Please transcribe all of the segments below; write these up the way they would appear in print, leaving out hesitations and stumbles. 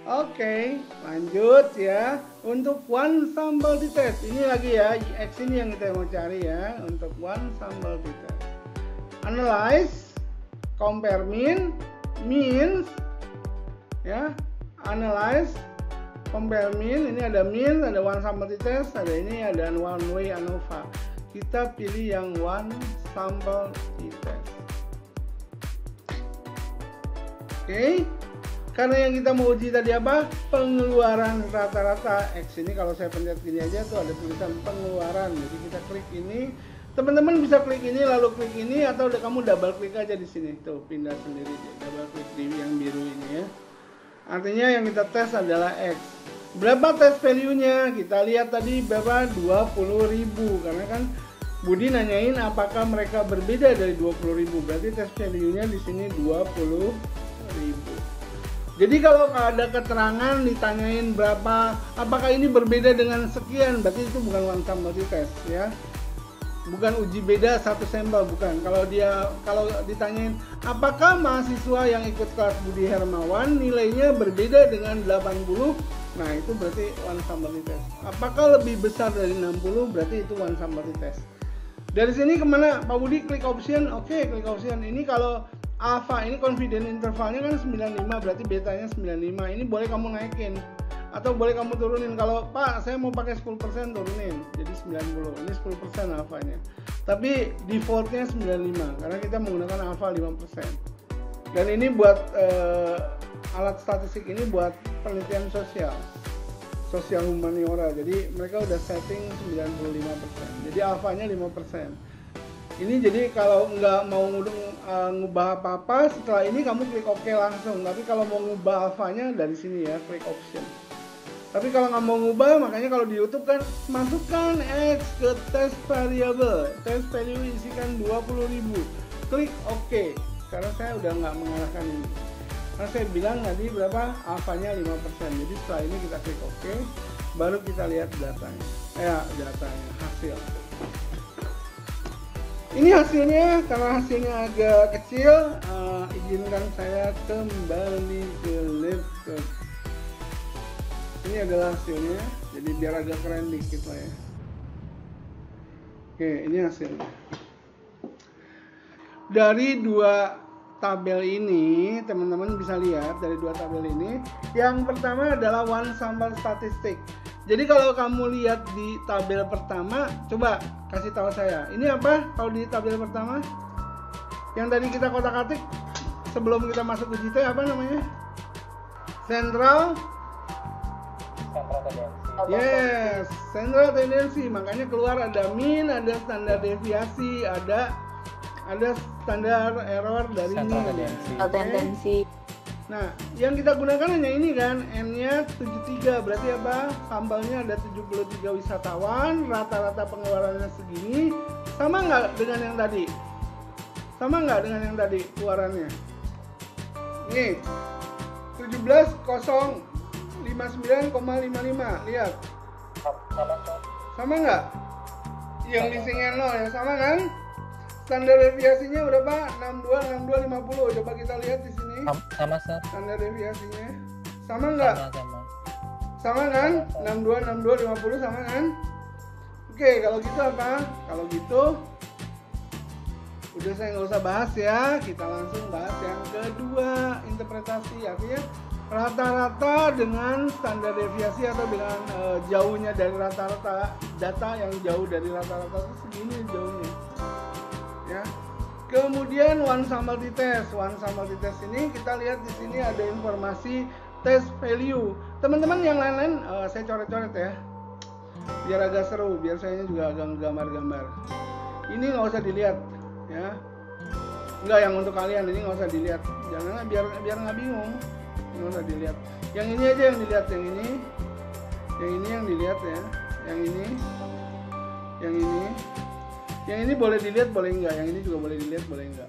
Oke, lanjut ya. Untuk one sample t-test, ini lagi ya, X ini yang kita mau cari ya. Untuk one sample t-test, analyze, compare means ya, analyze, compare mean. Ini ada mean, ada one sample t-test, ada ini, ada one way ANOVA. Kita pilih yang one sample t-test. Oke. Karena yang kita mau uji tadi apa? Pengeluaran rata-rata X ini. Kalau saya pencet gini aja tuh ada tulisan pengeluaran. Jadi kita klik ini. Teman-teman bisa klik ini lalu klik ini, atau kamu double klik aja di sini. Tuh pindah sendiri, double klik di yang biru ini ya. Artinya yang kita tes adalah X. Berapa test value-nya? Kita lihat tadi berapa? 20.000. Karena kan Budi nanyain apakah mereka berbeda dari 20.000. Berarti test value-nya di sini 20.000. Jadi kalau ada keterangan ditanyain berapa, apakah ini berbeda dengan sekian, berarti itu bukan one sample test ya. Bukan uji beda satu sampel, bukan. Kalau ditanyain apakah mahasiswa yang ikut kelas Budi Hermawan nilainya berbeda dengan 80, nah itu berarti one sample test. Apakah lebih besar dari 60, berarti itu one sample test. Dari sini kemana Pak Budi? Klik option. Oke, klik option. Ini kalau alpha ini confidence intervalnya kan 95, berarti betanya 95. Ini boleh kamu naikin atau boleh kamu turunin. Kalau Pak saya mau pakai 10%, turunin jadi 90. Ini 10% alfanya. Tapi defaultnya 95 karena kita menggunakan alpha 5%. Dan ini buat alat statistik ini buat penelitian sosial humaniora. Jadi mereka udah setting 95%. Jadi alfanya 5%. Ini jadi kalau nggak mau ngubah apa-apa, setelah ini kamu klik OK langsung. Tapi kalau mau ngubah alfanya dari sini ya, klik option. Tapi kalau nggak mau ngubah, makanya kalau di YouTube kan masukkan X ke test variable, test value isikan 20.000. Klik OK. Karena saya udah nggak mengarahkan ini. Karena saya bilang tadi berapa? Alfanya 5%. Jadi setelah ini kita klik OK, baru kita lihat datanya. Datanya, hasil. Ini hasilnya, karena hasilnya agak kecil, izinkan saya kembali ke laptop. Ini adalah hasilnya, jadi biar agak keren dikit lah ya. Oke, ini hasilnya. Dari dua tabel ini, teman-teman bisa lihat dari dua tabel ini. Yang pertama adalah one sample statistik. Jadi kalau kamu lihat di tabel pertama, coba kasih tahu saya. Ini apa kalau di tabel pertama? Yang tadi kita kotak-katik sebelum kita masuk uji T apa namanya? Central tendency. Yes, central tendency. Makanya keluar ada mean, ada standar deviasi, ada standar error dari mean. Tendensi. Nah, yang kita gunakan hanya ini kan, N-nya 73, berarti apa? Sampelnya ada 73 wisatawan, rata-rata pengeluarannya segini, sama nggak dengan yang tadi? Sama nggak dengan yang tadi keluarannya? Nih, 17.059,55, lihat. Sama nggak? Yang leasingnya 0 ya, sama kan? Standar deviasinya berapa? 62, 50. Coba kita lihat di sini. Sama, Sir. Standar deviasinya sama nggak? Sama kan? 62, 50 sama kan? Oke, kalau gitu apa? Kalau gitu udah saya nggak usah bahas ya. Kita langsung bahas yang kedua, interpretasi. Artinya rata-rata dengan standar deviasi atau dengan jauhnya dari rata-rata, data yang jauh dari rata-rata itu segini jauhnya. Ya. Kemudian one sample t-test. One sample t-test ini kita lihat di sini ada informasi test value. Teman-teman yang lain-lain saya coret-coret ya. Biar agak seru, biar saya juga agak gambar-gambar. Ini nggak usah dilihat ya. Enggak, yang untuk kalian ini nggak usah dilihat. Jangan biar nggak bingung. Nggak usah dilihat. Yang ini aja yang dilihat, yang ini yang dilihat ya. Yang ini boleh dilihat, boleh enggak. Yang ini juga boleh dilihat, boleh enggak.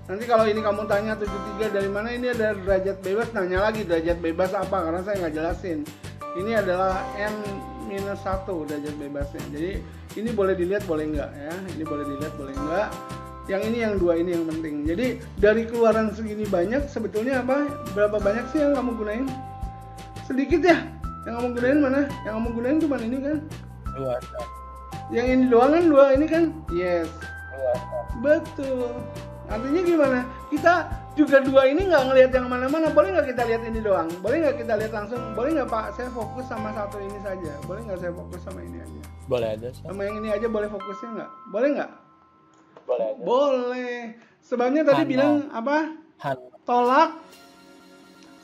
Nanti kalau ini kamu tanya 73 dari mana, ini ada derajat bebas, nanya lagi derajat bebas apa, karena saya nggak jelasin. Ini adalah N-1 derajat bebasnya. Jadi ini boleh dilihat, boleh enggak ya. Ini boleh dilihat, boleh enggak. Yang ini, yang dua ini yang penting. Jadi dari keluaran segini banyak, sebetulnya apa? Berapa banyak sih yang kamu gunain? sedikit ya. Yang kamu gunain mana? Yang kamu gunain cuma ini kan? 2. Yang ini doang kan 2 ini kan? Yes. Betul. Artinya gimana? Kita juga 2 ini nggak ngelihat yang mana-mana. Boleh nggak kita lihat ini doang? Boleh nggak kita lihat langsung? Boleh nggak Pak? Saya fokus sama satu ini saja. Boleh nggak saya fokus sama ini aja? Boleh aja. Sama yang ini aja boleh fokusnya nggak? Boleh nggak? Boleh aja. Boleh. Sebabnya tadi bilang apa? Tolak.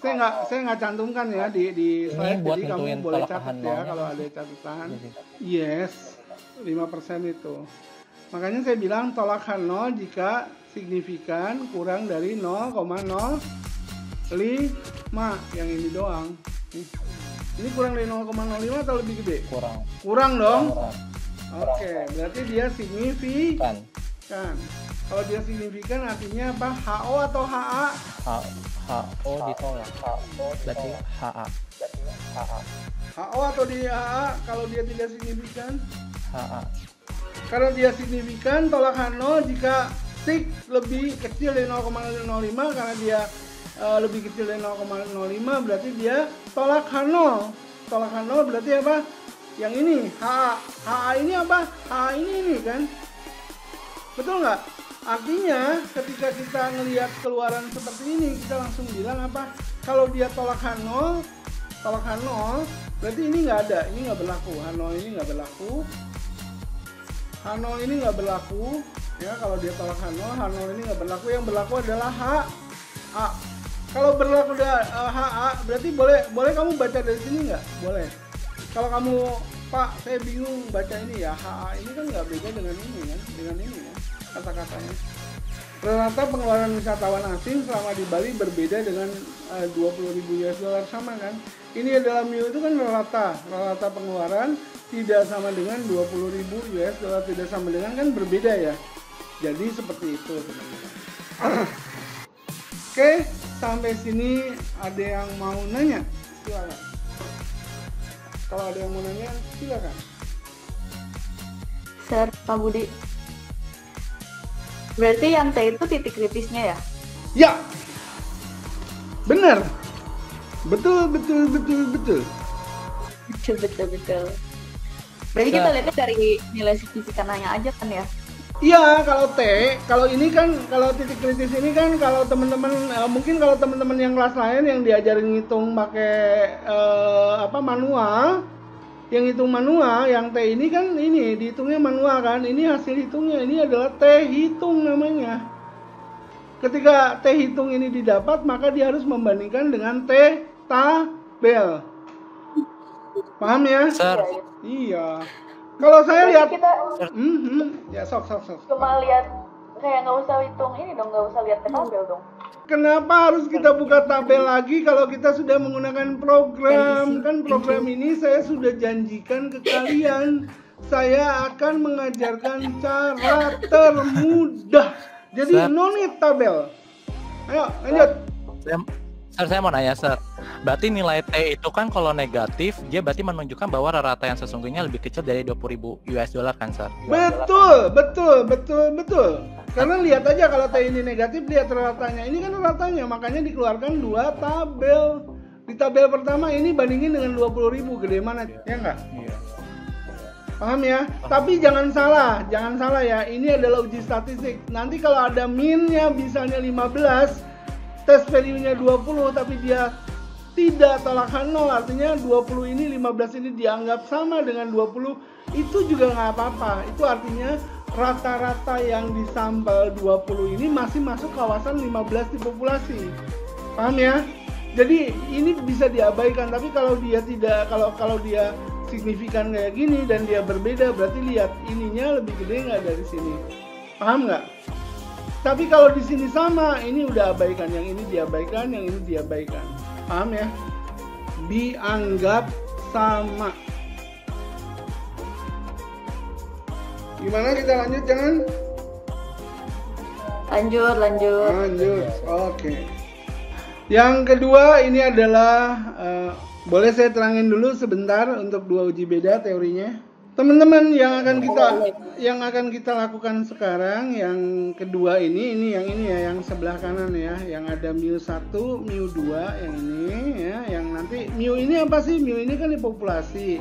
Saya nggak cantumkan ya di slide. Jadi kamu boleh catat ya kalau ada catatan. Yes. 5% itu. Makanya saya bilang tolak H0 jika signifikan kurang dari 0,05 yang ini doang. Ini kurang dari 0,05 atau lebih gede? Kurang dong. Oke, berarti dia signifikan. Kalau dia signifikan artinya apa? HO atau HA? HO ditolak. Berarti HA. HO atau di HA kalau dia tidak signifikan? HA. Kalau dia signifikan tolak H0 jika sig lebih kecil dari 0,05 karena dia lebih kecil dari 0,05 berarti dia tolak H0. Tolak H0 berarti apa? Yang ini HA. HA ini apa? HA ini kan? Betul nggak? Artinya ketika kita ngelihat keluaran seperti ini kita langsung bilang apa? Kalau dia tolak H0 berarti ini nggak ada, ini nggak berlaku. H0 ini nggak berlaku. H0 ini nggak berlaku ya, kalau dia tolak H0 ini nggak berlaku. Yang berlaku adalah HA. Kalau berlaku HA berarti boleh kamu baca dari sini nggak? Boleh. Kalau kamu Pak saya bingung baca ini ya, HA ini kan nggak beda dengan ini kan, kata-katanya. Rata pengeluaran wisatawan asing selama di Bali berbeda dengan 20.000 US dollar sama kan? Ini adalah MIU itu kan rata pengeluaran tidak sama dengan 20.000 US dollar, tidak sama dengan kan berbeda ya. Jadi seperti itu teman-teman. Oke, sampai sini ada yang mau nanya? Silakan. Kalau ada yang mau nanya, silakan. Sir, Pak Budi. Berarti yang T itu titik kritisnya ya? Ya. Benar. Betul. Betul. Berarti kita lihatnya dari nilai signifikannya aja kan ya? Iya, kalau ini kan, kalau titik kritis ini kan, kalau teman-teman mungkin kalau teman-teman yang kelas lain yang diajarin ngitung pakai manual, yang hitung manual, yang T ini kan ini dihitungnya manual kan, ini hasil hitungnya, ini adalah T hitung namanya. Ketika T hitung ini didapat, maka dia harus membandingkan dengan T tabel. Paham ya? Sir. Iya. Kalau saya lihat kita ya sok. cuma lihat kayak nggak usah hitung ini dong, nggak usah lihat tabel dong. Kenapa harus kita buka tabel lagi kalau kita sudah menggunakan program? Kan program ini saya sudah janjikan ke kalian, saya akan mengajarkan cara termudah. Jadi no need tabel. Ayo lanjut. Saya mau nanya, Sir. Berarti nilai T itu kan kalau negatif, dia berarti menunjukkan bahwa rata yang sesungguhnya lebih kecil dari 20.000 US dollar kan, Sir? Betul. Karena lihat aja kalau T ini negatif, lihat ratanya. Ini kan ratanya, makanya dikeluarkan 2 tabel. Di tabel pertama ini bandingin dengan 20.000, gede mana? Ya enggak? Iya. Paham ya? Tapi jangan salah ya. Ini adalah uji statistik. Nanti kalau ada minnya misalnya 15, tes value-nya 20 tapi dia tidak tolak H0, artinya 20 ini 15 ini dianggap sama dengan 20, itu juga nggak apa-apa. Itu artinya rata-rata yang di sampel 20 ini masih masuk kawasan 15 di populasi. Paham ya? Jadi ini bisa diabaikan, tapi kalau dia tidak, kalau dia signifikan kayak gini dan dia berbeda, berarti lihat ininya lebih gede nggak dari sini. Paham nggak? Tapi kalau di sini sama, ini udah abaikan, yang ini diabaikan, yang ini diabaikan. Paham ya? Dianggap sama. Gimana kita lanjut jangan? Lanjut. Oke. Yang kedua ini adalah boleh saya terangin dulu sebentar untuk 2 uji beda teorinya. Teman-teman, yang akan kita lakukan sekarang yang kedua ini yang ini ya, yang sebelah kanan ya, yang ada mu1, mu2 yang ini ya, yang nanti mu ini apa sih? Mu ini kan populasi,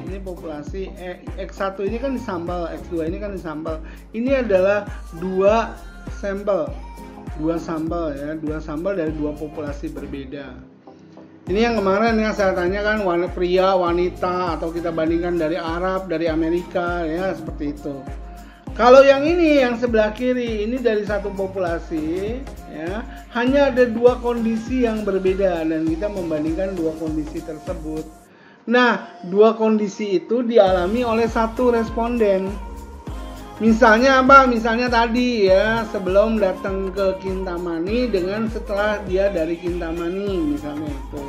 X1 ini kan disambal, X2 ini kan disambal. Ini adalah dua sampel ya, dua sampel dari dua populasi berbeda. Ini yang kemarin yang saya tanya kan, pria, wanita, atau kita bandingkan dari Arab, dari Amerika, ya seperti itu. Kalau yang ini, yang sebelah kiri, ini dari satu populasi, ya, hanya ada dua kondisi yang berbeda dan kita membandingkan dua kondisi tersebut. Nah, dua kondisi itu dialami oleh satu responden. Misalnya apa? Misalnya tadi ya, sebelum datang ke Kintamani dengan setelah dia dari Kintamani, misalnya itu.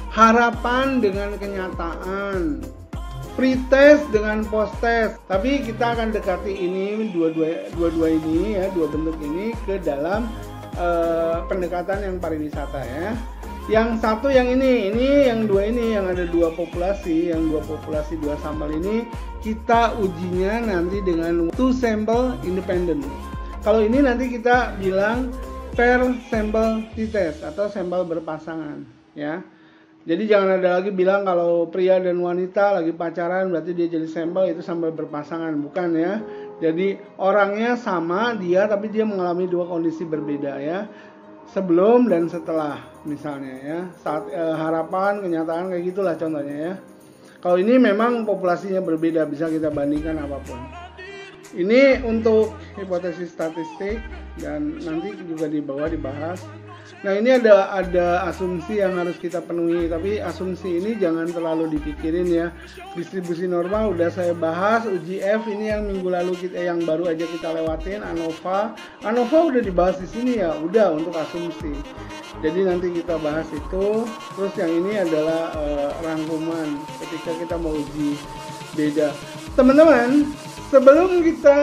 Harapan dengan kenyataan, pretest dengan post-test. Tapi kita akan dekati ini dua-dua ini ya, dua bentuk ini ke dalam pendekatan yang pariwisata ya. Yang satu yang ini yang dua ini, yang ada dua populasi, dua sampel ini kita ujinya nanti dengan two sample independent. Kalau ini nanti kita bilang per sample t-test atau sampel berpasangan ya. Jadi jangan ada lagi bilang kalau pria dan wanita lagi pacaran berarti dia jadi sampel, itu sampel berpasangan, bukan ya. Jadi orangnya sama dia, tapi dia mengalami dua kondisi berbeda ya. Sebelum dan setelah misalnya ya, saat harapan, kenyataan, kayak gitulah contohnya ya. Kalau ini memang populasinya berbeda, bisa kita bandingkan apapun. Ini untuk hipotesis statistik dan nanti juga di bawah dibahas. Nah, ini ada asumsi yang harus kita penuhi, tapi asumsi ini jangan terlalu dipikirin ya. Distribusi normal udah saya bahas, uji F ini yang minggu lalu yang baru aja kita lewatin, ANOVA udah dibahas di sini ya, udah untuk asumsi. Jadi nanti kita bahas itu. Terus yang ini adalah rangkuman ketika kita mau uji beda. Teman-teman, sebelum kita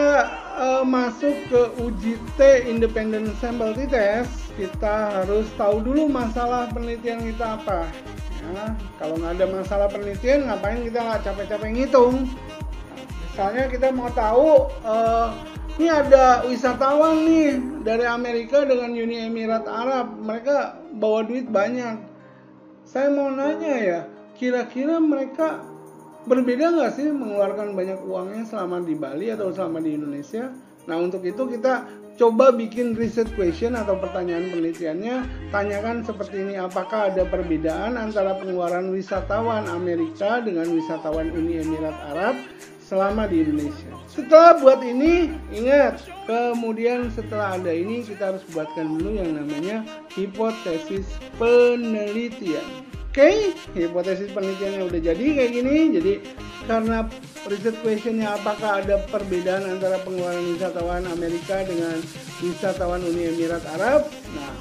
masuk ke uji T independent sample t-test, kita harus tahu dulu masalah penelitian kita apa ya. Kalau nggak ada masalah penelitian, ngapain kita nggak capek-capek ngitung. Misalnya kita mau tahu ini ada wisatawan nih dari Amerika dengan Uni Emirat Arab, mereka bawa duit banyak. Saya mau nanya ya, kira-kira mereka berbeda nggak sih mengeluarkan banyak uangnya selama di Bali atau selama di Indonesia? Nah, untuk itu kita coba bikin research question atau pertanyaan penelitiannya, tanyakan seperti ini: apakah ada perbedaan antara pengeluaran wisatawan Amerika dengan wisatawan Uni Emirat Arab selama di Indonesia? Setelah buat ini, ingat, kemudian setelah ada ini kita harus buatkan dulu yang namanya hipotesis penelitian. Oke, hipotesis penelitiannya udah jadi kayak gini. Jadi karena research questionnya apakah ada perbedaan antara pengeluaran wisatawan Amerika dengan wisatawan Uni Emirat Arab, nah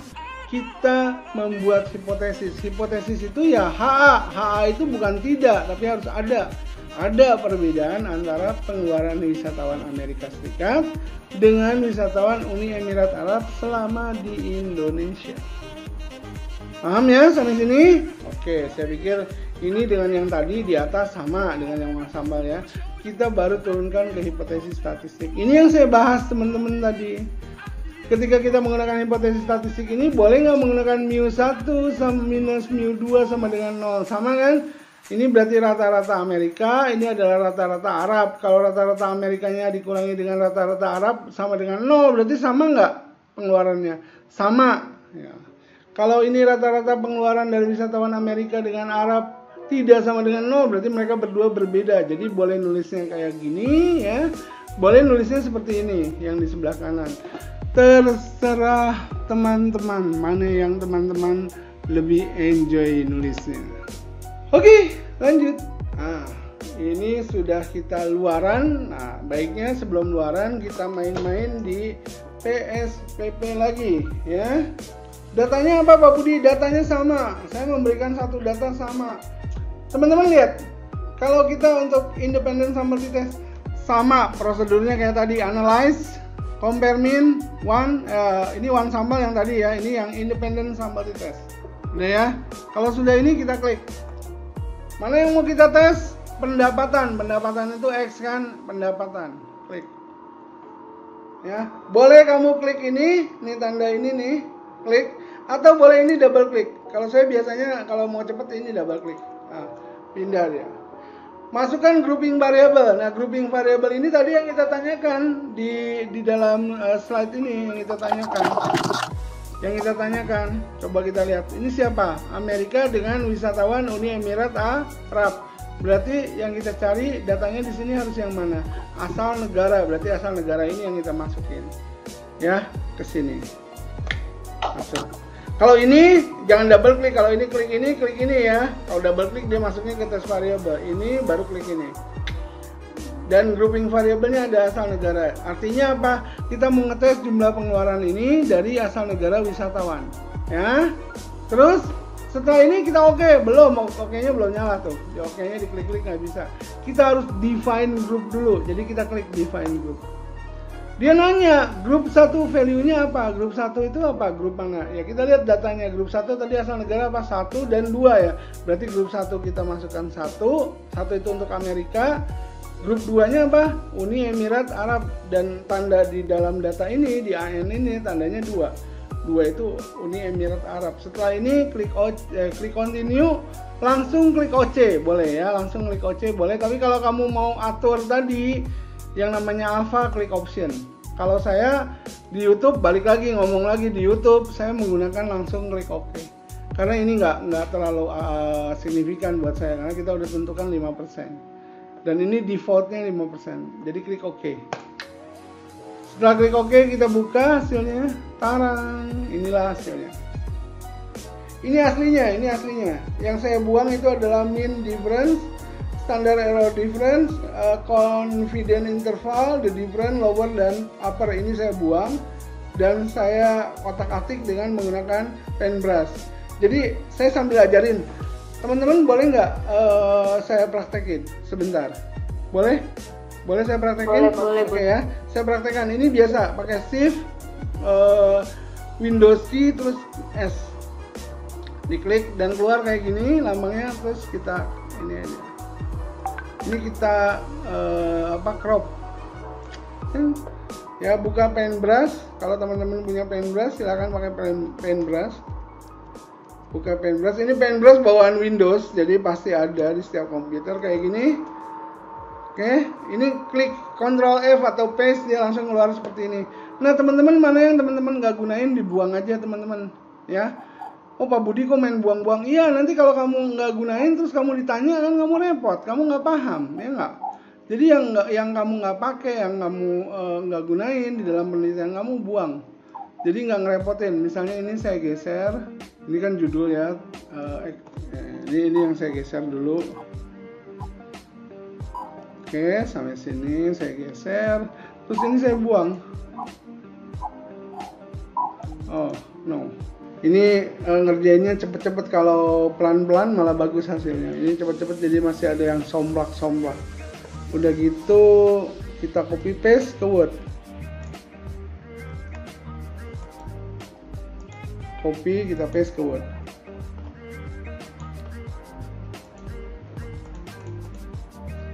kita membuat hipotesis. Hipotesis itu ya HA itu bukan tidak, tapi harus ada perbedaan antara pengeluaran wisatawan Amerika Serikat dengan wisatawan Uni Emirat Arab selama di Indonesia. Paham ya sampai sini? Oke, saya pikir ini dengan yang tadi di atas sama dengan yang sambal ya. Kita baru turunkan ke hipotesis statistik. Ini yang saya bahas teman-teman tadi. Ketika kita menggunakan hipotesis statistik ini, boleh nggak menggunakan mu1 sama minus mu2 sama dengan 0? Sama kan? Ini berarti rata-rata Amerika, ini adalah rata-rata Arab. Kalau rata-rata Amerikanya dikurangi dengan rata-rata Arab sama dengan 0, berarti sama nggak pengeluarannya? Sama ya. Kalau ini rata-rata pengeluaran dari wisatawan Amerika dengan Arab tidak sama dengan 0, berarti mereka berdua berbeda. Jadi boleh nulisnya kayak gini ya. Boleh nulisnya seperti ini yang di sebelah kanan. Terserah teman-teman, mana yang teman-teman lebih enjoy nulisnya. Oke, lanjut. Nah, ini sudah kita luaran. Nah, baiknya sebelum luaran kita main-main di PSPP lagi ya. Datanya apa Pak Budi? Datanya sama. Saya memberikan satu data sama. Teman-teman lihat, kalau kita untuk independent sample t-test sama prosedurnya kayak tadi, analyze, compare mean, ini one sample yang tadi ya, ini yang independent sample t-test. Udah ya. Kalau sudah ini kita klik. Mana yang mau kita tes? pendapatan itu X kan, pendapatan. Klik. Ya, boleh kamu klik ini, nih tanda ini nih, klik, atau boleh ini double klik. Kalau saya biasanya kalau mau cepet ini double klik. Nah, pindah dia. Masukkan grouping variable. Nah, grouping variable ini tadi yang kita tanyakan di dalam slide ini yang kita tanyakan. Yang kita tanyakan, coba kita lihat. Ini siapa? Amerika dengan wisatawan Uni Emirat Arab. Berarti yang kita cari datanya di sini harus yang mana? Asal negara. Berarti asal negara ini yang kita masukin. Ya, ke sini. Masuk. Kalau ini jangan double klik, kalau ini klik ini ya. Kalau double klik dia masuknya ke test variable. Ini baru klik ini. Dan grouping variabelnya ada asal negara. Artinya apa? Kita mau ngetes jumlah pengeluaran ini dari asal negara wisatawan. Ya. Terus setelah ini kita oke, belum, oke-nya belum nyala tuh. Ya, oke-nya diklik-klik nggak bisa. Kita harus define group dulu. Jadi kita klik define group. Dia nanya, grup 1 value-nya apa? Grup 1 itu apa? Grup mana? Ya kita lihat datanya. Grup 1 tadi asal negara apa? 1 dan 2 ya. Berarti grup 1 kita masukkan 1 itu untuk Amerika. Grup 2-nya apa? Uni Emirat Arab. Dan tanda di dalam data ini, di AN ini tandanya 2. 2 itu Uni Emirat Arab. Setelah ini klik continue, langsung klik OC boleh ya, langsung klik OC boleh. Tapi kalau kamu mau atur tadi yang namanya alpha, klik option. Kalau saya di YouTube balik lagi ngomong lagi di YouTube, saya menggunakan langsung klik OK. Karena ini nggak terlalu signifikan buat saya karena kita udah tentukan 5%. Dan ini defaultnya 5%. Jadi klik OK. Setelah klik OK kita buka hasilnya. Tarang, inilah hasilnya. Ini aslinya. Yang saya buang itu adalah mean difference, standard error difference, confidence interval, the difference lower dan upper. Ini saya buang dan saya kotak-atik dengan menggunakan pen brush. Jadi saya sambil ajarin. Teman-teman boleh nggak saya praktekin sebentar? Boleh? Boleh saya praktekin? Boleh. Oke ya. Saya praktekkan. Ini biasa pakai shift Windows key terus S. Diklik dan keluar kayak gini lambangnya, terus kita ini kita crop. Ya, buka pen brush. Kalau teman-teman punya pen brush silahkan pakai pen brush. Buka pen brush. Ini pen brush bawaan Windows, jadi pasti ada di setiap komputer kayak gini. Oke, ini klik Ctrl F atau paste, dia langsung keluar seperti ini. Nah, teman-teman mana yang teman-teman nggak gunain dibuang aja teman-teman, ya. Oh, Pak Budi kok main buang-buang? Iya, nanti kalau kamu nggak gunain terus kamu ditanya kan kamu repot, kamu nggak paham, ya nggak? Jadi yang kamu nggak pakai, yang kamu nggak gunain di dalam penelitian kamu buang. Jadi nggak ngerepotin. Misalnya ini saya geser, ini kan judul ya. Ini yang saya geser dulu. Oke, sampai sini saya geser, terus ini saya buang. Oh, no. Ini ngerjainnya cepet-cepet, kalau pelan-pelan malah bagus hasilnya. Ini cepet-cepet jadi masih ada yang somplak-somplak. Udah gitu kita copy paste ke Word. Copy, kita paste ke Word.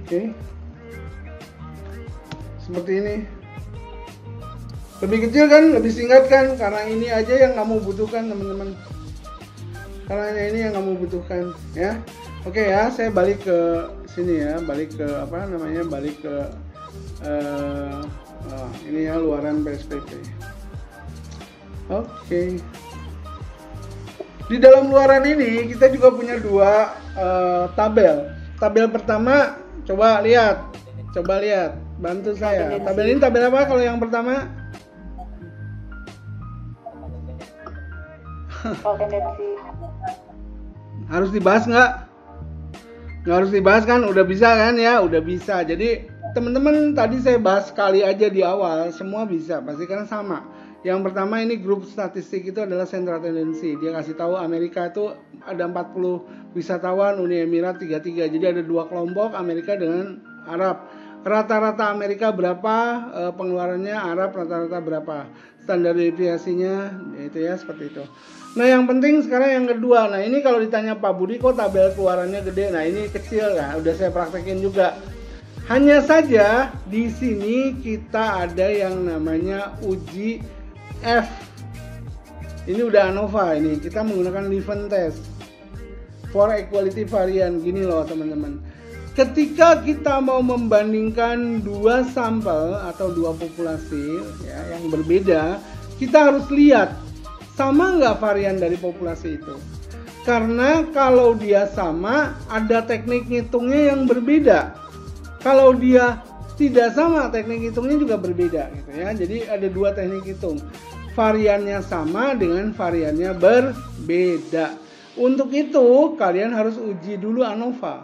Oke. Seperti ini. Lebih kecil kan, lebih singkat kan, karena ini aja yang kamu butuhkan teman-teman. Karena ini yang kamu butuhkan, ya. Oke ya, saya balik ke sini ya, balik ke ini ya, luaran PSPP. Oke. Di dalam luaran ini kita juga punya dua tabel. Tabel pertama, coba lihat, bantu saya. Tabel ini tabel apa kalau yang pertama? Tendensi. Harus dibahas nggak? Nggak harus dibahas kan? Udah bisa kan ya? Udah bisa. Jadi teman-teman tadi saya bahas sekali aja di awal, semua bisa, pasti kan sama. Yang pertama ini grup statistik itu adalah sentra tendensi. Dia kasih tahu Amerika itu ada 40 wisatawan, Uni Emirat 33. Jadi ada dua kelompok, Amerika dengan Arab. rata-rata Amerika berapa, pengeluarannya Arab rata-rata berapa, standar deviasinya itu ya, seperti itu. Nah yang penting sekarang yang kedua. Nah ini kalau ditanya Pak Budi kok tabel keluarannya gede, nah ini kecil ya, udah saya praktekin juga. Hanya saja di sini kita ada yang namanya uji F. Ini udah ANOVA, ini kita menggunakan Leuven test for equality variant. Gini loh teman-teman, ketika kita mau membandingkan dua sampel atau dua populasi ya, yang berbeda, kita harus lihat sama nggak varian dari populasi itu. Karena kalau dia sama, ada teknik ngitungnya yang berbeda. Kalau dia tidak sama, teknik hitungnya juga berbeda gitu ya. Jadi ada dua teknik hitung. Variannya sama dengan variannya berbeda. Untuk itu kalian harus uji dulu ANOVA.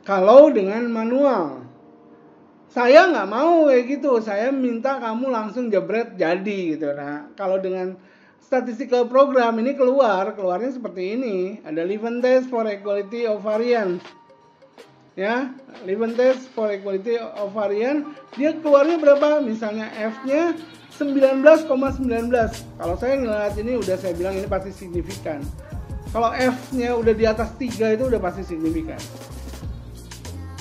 Kalau dengan manual, saya nggak mau kayak gitu. Saya minta kamu langsung jebret jadi gitu. Nah kalau dengan statistical program ini keluarnya seperti ini. Ada Leuven test for equality of variance. Ya, Leuven test for equality of variance, dia keluarnya berapa? Misalnya F-nya 19,19. Kalau saya ngeliat ini udah saya bilang ini pasti signifikan. Kalau F-nya udah di atas 3 itu udah pasti signifikan.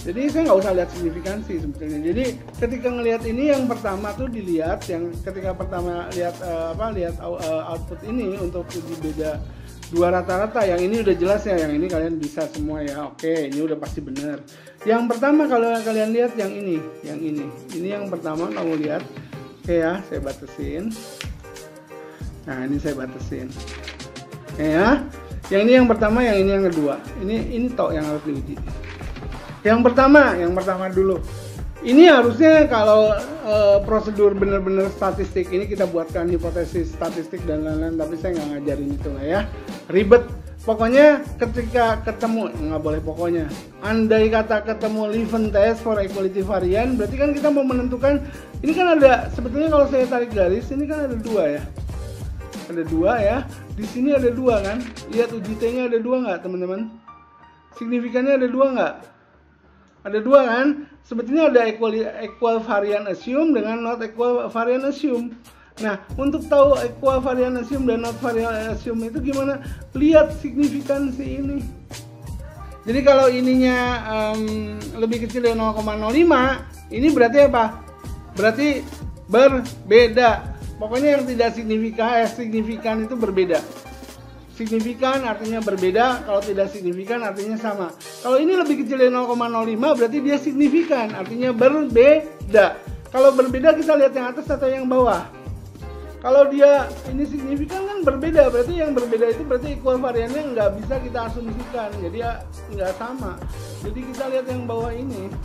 Jadi saya nggak usah lihat signifikansi sebetulnya. Jadi ketika ngelihat ini yang pertama tuh dilihat, yang ketika pertama lihat output ini untuk uji beda dua rata-rata, yang ini udah jelas ya, yang ini kalian bisa semua ya. Oke, ini udah pasti benar. Yang pertama kalau kalian lihat yang ini yang pertama kamu lihat. Oke ya, saya batasin. Nah ini saya batasin. Oke ya, yang ini yang pertama, yang ini yang kedua. Ini tok yang harus diuji. Yang pertama dulu. Ini harusnya kalau prosedur benar-benar statistik ini kita buatkan hipotesis statistik dan lain-lain, tapi saya nggak ngajarin itu lah ya, ribet. Pokoknya ketika ketemu, nggak boleh pokoknya, andai kata ketemu Leuven test for equality variant, berarti kan kita mau menentukan, ini kan ada, sebetulnya kalau saya tarik garis, ini kan ada dua ya, di sini ada dua kan, lihat uji T-nya ada dua nggak teman-teman, signifikannya ada dua nggak? Ada dua kan? Sebetulnya ada equal variant assume dengan not equal variant assume. Nah, untuk tahu equal variant assume dan not variant assume itu gimana? Lihat signifikansi ini. Jadi kalau ininya lebih kecil dari 0,05, ini berarti apa? Berarti berbeda. Pokoknya yang tidak signifikan itu berbeda. Signifikan artinya berbeda, kalau tidak signifikan artinya sama. Kalau ini lebih kecil dari 0,05 berarti dia signifikan, artinya berbeda. Kalau berbeda kita lihat yang atas atau yang bawah. Kalau dia ini signifikan kan berbeda, berarti yang berbeda itu berarti equal variannya nggak bisa kita asumsikan, jadi ya nggak sama. Jadi kita lihat yang bawah ini,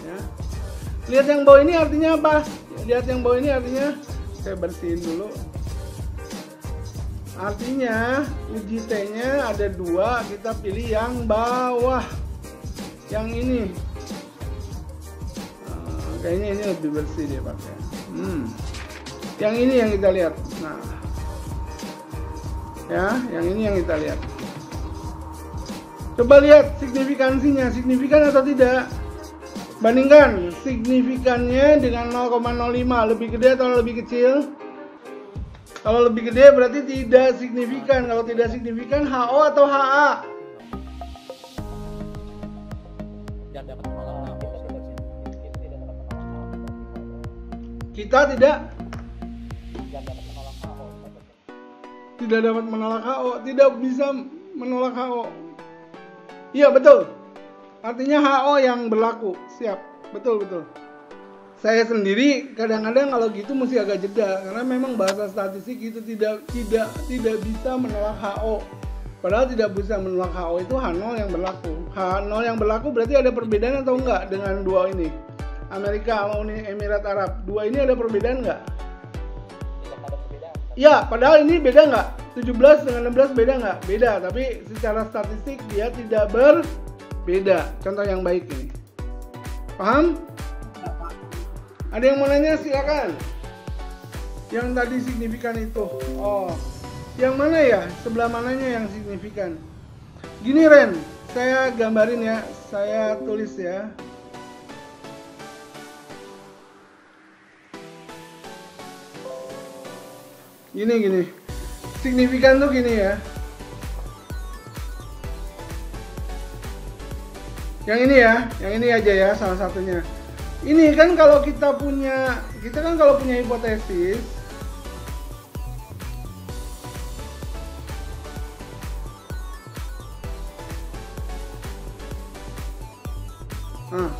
ya. Lihat yang bawah ini artinya apa? Lihat yang bawah ini artinya, saya bersihin dulu. Artinya uji T-nya ada dua, kita pilih yang bawah, yang ini. Kayaknya ini lebih bersih dia pakai. Yang ini yang kita lihat. Nah, ya, yang ini yang kita lihat. Coba lihat signifikansinya, signifikan atau tidak? Bandingkan signifikannya dengan 0,05, lebih gede atau lebih kecil? Kalau lebih gede berarti tidak signifikan. Kalau tidak signifikan HO atau HA? Kita tidak dapat menolak HO, tidak bisa menolak HO. Iya betul. Artinya HO yang berlaku. Siap. Betul. Saya sendiri kadang-kadang kalau gitu mesti agak jeda karena memang bahasa statistik itu tidak bisa menolak HO. Padahal tidak bisa menolak HO itu H0 yang berlaku. H0 yang berlaku berarti ada perbedaan atau enggak dengan dua ini? Amerika sama Uni Emirat Arab. Dua ini ada perbedaan enggak? Tidak ada perbedaan. Ya, padahal ini beda enggak? 17 dengan 16 beda enggak? Beda, tapi secara statistik dia tidak berbeda. Contoh yang baik ini. Paham? Ada yang mau nanya silakan. Yang tadi signifikan itu. Oh. Yang mana ya? Sebelah mananya yang signifikan? Gini Ren, saya gambarin ya, saya tulis ya. Gini. Signifikan tuh gini ya. Yang ini ya, yang ini aja ya salah satunya. Ini kan kalau kita kan kalau punya hipotesis,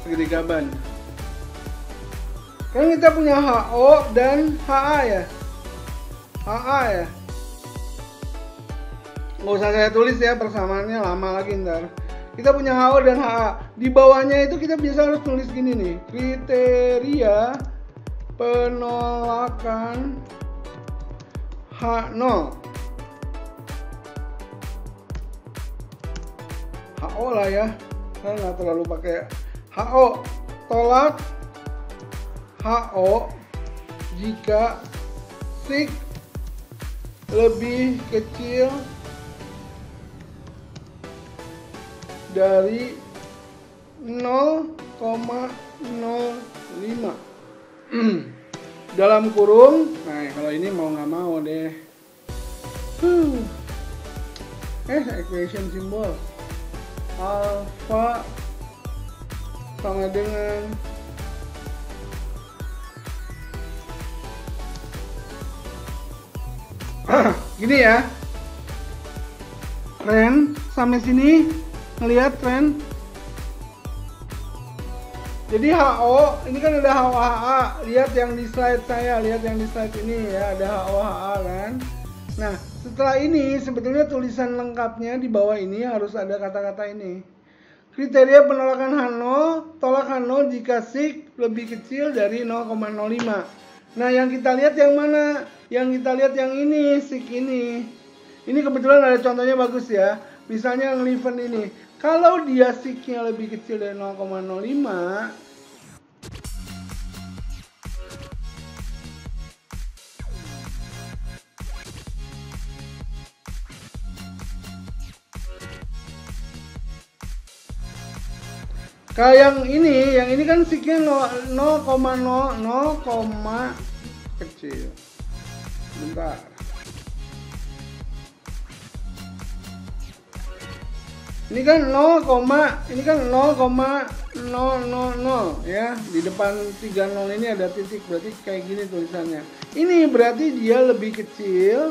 segitiga ban. Kan kita punya HO dan HA ya. HA ya. Nggak usah saya tulis ya, persamaannya lama lagi ntar. Kita punya HO dan HA. Di bawahnya itu kita biasa harus tulis gini nih. Kriteria penolakan H0. HO lah ya. Saya nggak terlalu pakai HO. Tolak HO jika sig lebih kecil dari 0,05 dalam kurung. Nah kalau ini mau nggak mau deh. Equation simbol alpha sama dengan gini ya. Tren sampai sini ngelihat tren. Jadi HO ini kan ada HO HA. Lihat yang di slide saya, lihat yang di slide ini ya, ada HO HA kan. Nah, setelah ini sebetulnya tulisan lengkapnya di bawah ini harus ada kata-kata ini. Kriteria penolakan H0, tolak H0 jika sig lebih kecil dari 0,05. Nah, yang kita lihat yang mana? Yang kita lihat yang ini, sig ini. Ini kebetulan ada contohnya bagus ya. Misalnya yang Leven ini. Kalau dia signya lebih kecil dari 0,05, kayak yang ini kan signya 0,0 kecil. Bentar. Ini kan 0, ini kan 0,000 ya. Di depan 30 ini ada titik, berarti kayak gini tulisannya. Ini berarti dia lebih kecil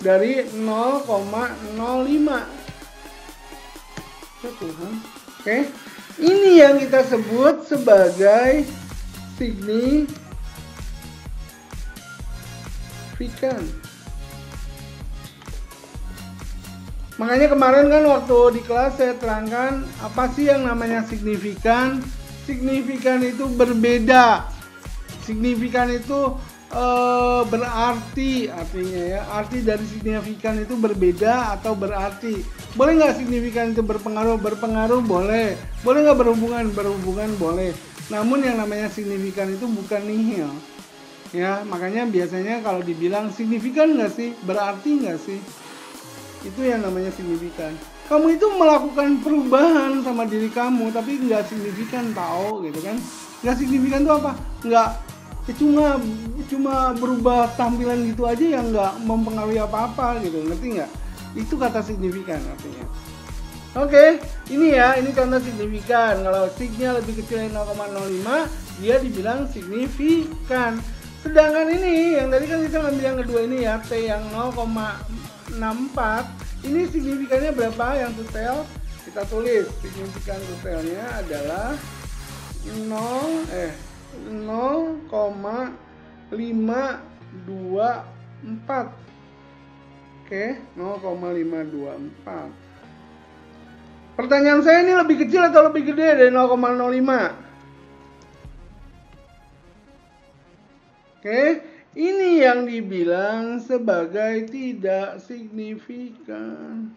dari 0,05. Ya Tuhan. Oke. Ini yang kita sebut sebagai signifikan. Makanya kemarin kan waktu di kelas saya terangkan apa sih yang namanya signifikan. Signifikan itu berbeda. Signifikan itu berarti, artinya ya. Arti dari signifikan itu berbeda atau berarti. Boleh nggak signifikan itu berpengaruh? Berpengaruh boleh. Boleh nggak berhubungan? Berhubungan boleh. Namun yang namanya signifikan itu bukan nihil. Ya, makanya biasanya kalau dibilang signifikan nggak sih? Berarti nggak sih? Itu yang namanya signifikan. Kamu itu melakukan perubahan sama diri kamu tapi nggak signifikan, tahu gitu kan? Nggak signifikan itu apa? Nggak, cuma berubah tampilan gitu aja yang nggak mempengaruhi apa-apa gitu, ngerti nggak? Itu kata signifikan artinya. Oke, ini ya, ini contoh signifikan. Kalau signya lebih kecil dari 0,05, dia dibilang signifikan. Sedangkan ini yang tadi kan kita ngambil yang kedua ini ya, T yang 0,64, ini signifikannya berapa yang total? Kita tulis signifikan totalnya adalah 0,524. Oke, 0,524. Pertanyaan saya, ini lebih kecil atau lebih gede dari 0,05? Oke, ini yang dibilang sebagai tidak signifikan.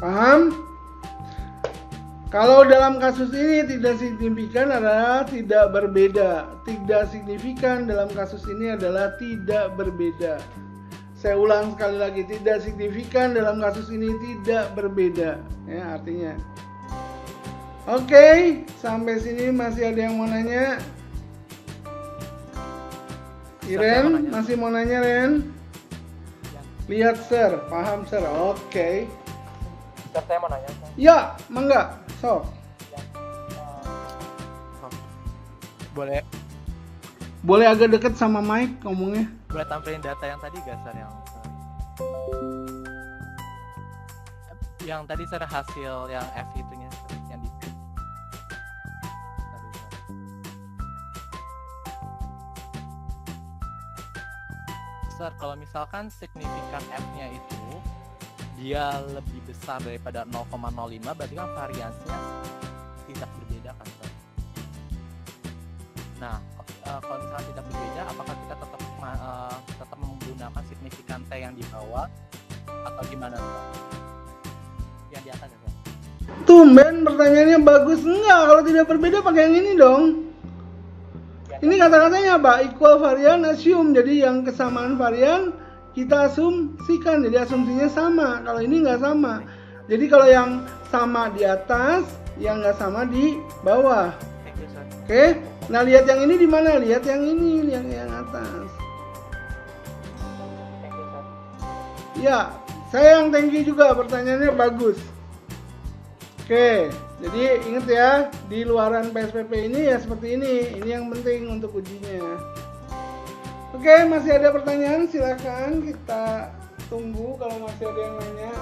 Paham? Kalau dalam kasus ini tidak signifikan adalah tidak berbeda. Tidak signifikan dalam kasus ini adalah tidak berbeda. Saya ulang sekali lagi, tidak signifikan dalam kasus ini tidak berbeda. Ya, artinya. Oke, sampai sini masih ada yang mau nanya? Iren, masih mau nanya, Ren? Lihat, Sir. Paham, Sir. Oke. Sir, saya mau nanya. Sir. Ya, mangga. So. Boleh Agak deket sama mic ngomongnya. boleh tampilin data yang tadi gak, Sir? Yang tadi, Sir, hasil yang F itunya, Sir, yang di Sir, kalau misalkan signifikan F-nya itu dia lebih besar daripada 0,05, berarti kan variansinya tidak berbeda kan, Sir? Nah, kalau misalkan tidak berbeda, apakah kita tetap menggunakan signifikan T yang di bawah atau gimana, Sir? Yang di atas, ya, Sir? Tumben pertanyaannya bagus. Enggak, kalau tidak berbeda pakai yang ini dong. Ini kata-katanya apa? Equal varian assume. Jadi yang kesamaan varian kita asumsikan. Jadi asumsinya sama. Kalau ini nggak sama. Jadi kalau yang sama di atas, yang nggak sama di bawah. Oke? Nah, lihat yang ini di mana? Lihat yang ini, yang atas. Ya, saya yang thank you juga. Pertanyaannya bagus. Oke, jadi ingat ya, di luaran PSPP ini ya seperti ini. Ini yang penting untuk ujinya. Oke, masih ada pertanyaan? Silakan kita tunggu kalau masih ada yang nanya.